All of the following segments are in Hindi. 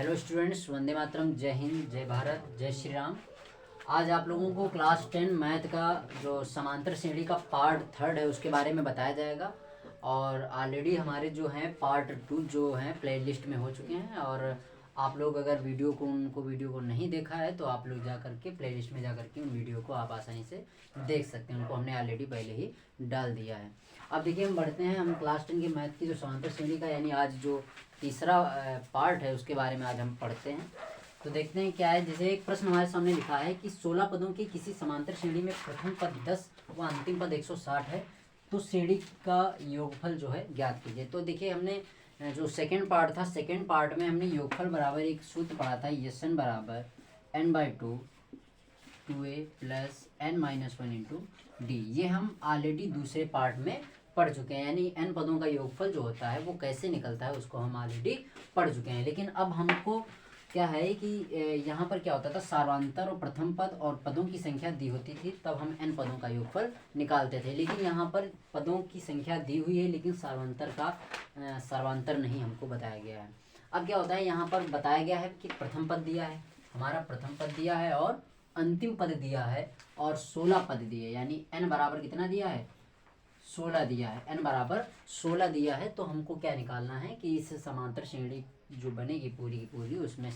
हेलो स्टूडेंट्स, वंदे मातरम, जय हिंद, जय भारत, जय श्री राम। आज आप लोगों को क्लास 10 मैथ का जो समांतर श्रेणी का पार्ट 3 है उसके बारे में बताया जाएगा। और ऑलरेडी हमारे जो हैं पार्ट 2 जो हैं प्लेलिस्ट में हो चुके हैं। और आप लोग अगर वीडियो को नहीं देखा है तो आप लोग जा करके प्लेलिस्ट में जा करके उन वीडियो को आप आसानी से देख सकते हैं। उनको हमने ऑलरेडी पहले ही डाल दिया है। अब देखिए, हम बढ़ते हैं। हम क्लास 10 के मैथ की जो समांतर श्रेणी का यानी आज जो तीसरा पार्ट है उसके बारे में आज हम पढ़ते हैं। तो देखते हैं क्या है। जैसे एक प्रश्न हमारे सामने लिखा है कि 16 पदों की किसी समांतर श्रेणी में प्रथम पद 10 व अंतिम पद 160 है, तो श्रेणी का योगफल जो है ज्ञात कीजिए। तो देखिए, हमने जो सेकंड पार्ट था, सेकंड पार्ट में हमने योगफल बराबर एक सूत्र पढ़ा था, यशन बराबर n/2 2a plus n-1 into D. ये हम ऑलरेडी दूसरे पार्ट में पढ़ चुके हैं, यानी n पदों का योगफल जो होता है वो कैसे निकलता है उसको हम ऑलरेडी पढ़ चुके हैं। लेकिन अब हमको क्या है कि यहाँ पर क्या होता था, सार्वंतर और प्रथम पद और पदों की संख्या दी होती थी, तब हम n पदों का योगफल निकालते थे। लेकिन यहाँ पर पदों की संख्या दी हुई है लेकिन सार्वंतर नहीं हमको बताया गया है। अब क्या होता है, यहाँ पर बताया गया है कि प्रथम पद दिया है, हमारा प्रथम पद दिया है और अंतिम पद दिया है और 16 पद दिए, यानी n बराबर कितना दिया है, 16 दिया है। n बराबर 16 दिया है। तो हमको क्या निकालना है कि इस समांतर श्रेणी जो बनेगी पूरी की पूरी, उसमें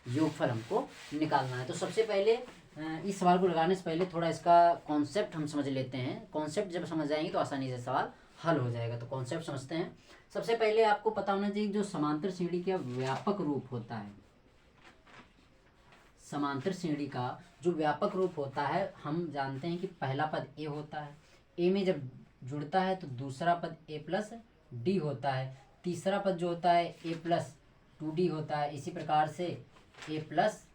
योगफल हमको निकालना है। तो सबसे पहले इस सवाल को लगाने से पहले थोड़ा इसका कॉन्सेप्ट हम समझ लेते हैं। कॉन्सेप्ट जब समझ जाएंगे तो आसानी से सवाल हल हो जाएगा। तो कॉन्सेप्ट समझते हैं। सबसे पहले आपको पता होना चाहिए जो समांतर श्रेणी का व्यापक रूप होता है, समांतर श्रेणी का जो व्यापक रूप होता है, हम जानते हैं कि पहला पद ए होता है, ए में जब जुड़ता है तो दूसरा पद ए प्लस डी होता है, तीसरा पद जो होता है ए प्लस 2d होता है, इसी प्रकार से ए प्लस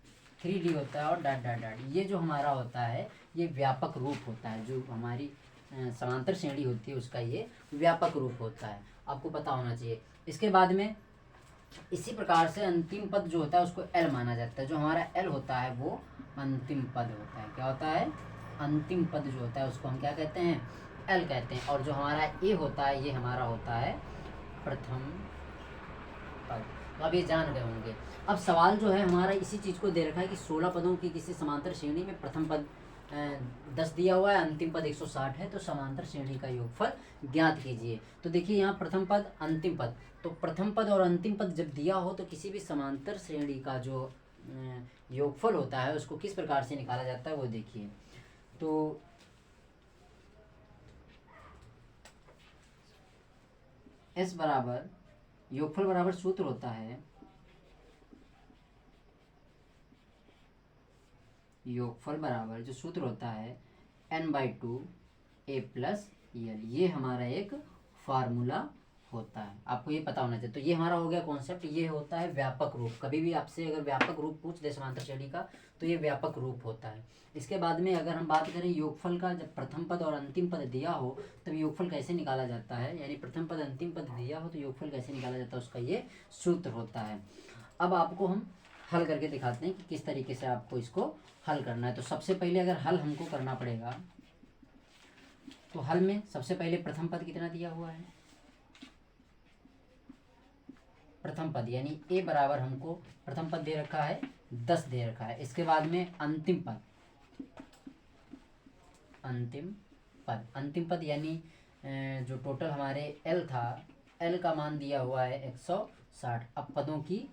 3d होता है और डॉट डॉट डॉट। ये जो हमारा होता है ये व्यापक रूप होता है। जो हमारी समांतर श्रेणी होती है उसका ये व्यापक रूप होता है, आपको पता होना चाहिए। इसके बाद में इसी प्रकार से अंतिम पद जो होता है उसको एल माना जाता है। जो हमारा एल होता है वो अंतिम पद होता है। क्या होता है, अंतिम पद जो होता है उसको हम क्या कहते हैं, एल कहते हैं। और जो हमारा ए होता है ये हमारा होता है प्रथम पद। तो अब ये जान गए होंगे। अब सवाल जो है हमारा इसी चीज़ को दे रखा है कि 16 पदों की किसी समांतर श्रेणी में प्रथम पद 10 दिया हुआ है, अंतिम पद 160 है, तो समांतर श्रेणी का योगफल ज्ञात कीजिए। तो देखिए यहाँ प्रथम पद अंतिम पद, तो प्रथम पद और अंतिम पद जब दिया हो तो किसी भी समांतर श्रेणी का जो योगफल होता है उसको किस प्रकार से निकाला जाता है वो देखिए। तो एस बराबर योगफल बराबर सूत्र होता है, योगफल बराबर जो सूत्र होता है n/2 a प्लस यल। ये हमारा एक फार्मूला होता है, आपको ये पता होना चाहिए। तो ये हमारा हो गया कॉन्सेप्ट। ये होता है व्यापक रूप। कभी भी आपसे अगर व्यापक रूप पूछ दे समांतर श्रेणी का तो ये व्यापक रूप होता है। इसके बाद में अगर हम बात करें योगफल का, जब प्रथम पद और अंतिम पद दिया हो तब योगफल कैसे निकाला जाता है, यानी प्रथम पद अंतिम पद दिया हो तो योगफल कैसे निकाला जाता है, उसका ये सूत्र होता है। अब आपको हम हल करके दिखाते हैं कि किस तरीके से आपको इसको हल करना है। तो सबसे पहले अगर हल हमको करना पड़ेगा तो हल में सबसे पहले प्रथम पद कितना दिया हुआ है, प्रथम पद यानी ए बराबर हमको प्रथम पद दे रखा है 10 दे रखा है। इसके बाद में अंतिम पद, अंतिम पद यानी जो टोटल हमारे एल था, एल का मान दिया हुआ है 160। अब पदों की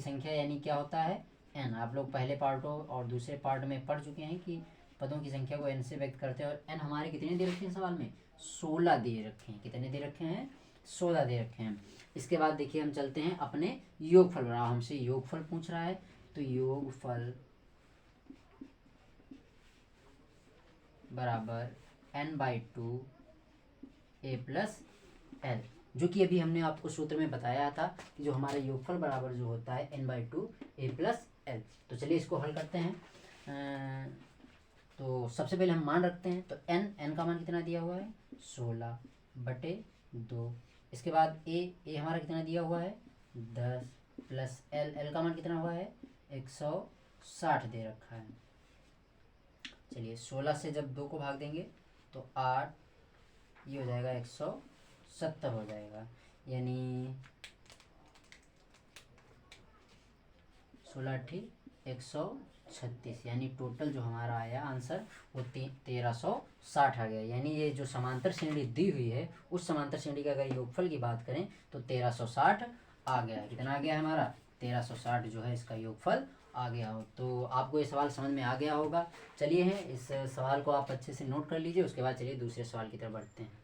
संख्या यानी क्या होता है एन। आप लोग पहले पार्टों और दूसरे पार्ट में पढ़ चुके हैं कि पदों की संख्या को एन से व्यक्त करते हैं। और एन हमारे कितने दे रखे हैं सवाल में, 16 दे रखे हैं। कितने दे रखे हैं, 16 दे रखे हैं। इसके बाद देखिए हम चलते हैं अपने योगफल बराबर, हमसे योगफल पूछ रहा है तो योगफल बराबर n/2 a प्लस एल, जो कि अभी हमने आपको सूत्र में बताया था कि जो हमारा योगफल बराबर जो होता है n/2 a प्लस एल। तो चलिए इसको हल करते हैं। तो सबसे पहले हम मान रखते हैं। तो n का मान कितना दिया हुआ है 16/2। इसके बाद a हमारा कितना दिया हुआ है 10 प्लस एल का मान कितना हुआ है 160 दे रखा है। चलिए 16 से जब 2 को भाग देंगे तो 8, ये हो जाएगा 170 हो जाएगा, यानी 16 अट्ठी 136, यानी टोटल जो हमारा आया आंसर वो 1360 आ गया। यानी ये जो समांतर श्रेणी दी हुई है उस समांतर श्रेणी का अगर योगफल की बात करें तो 1360 आ गया। कितना आ गया हमारा? 1360 जो है इसका योगफल आ गया हो। तो आपको ये सवाल समझ में आ गया होगा। चलिए इस सवाल को आप अच्छे से नोट कर लीजिए, उसके बाद चलिए दूसरे सवाल की तरफ बढ़ते हैं।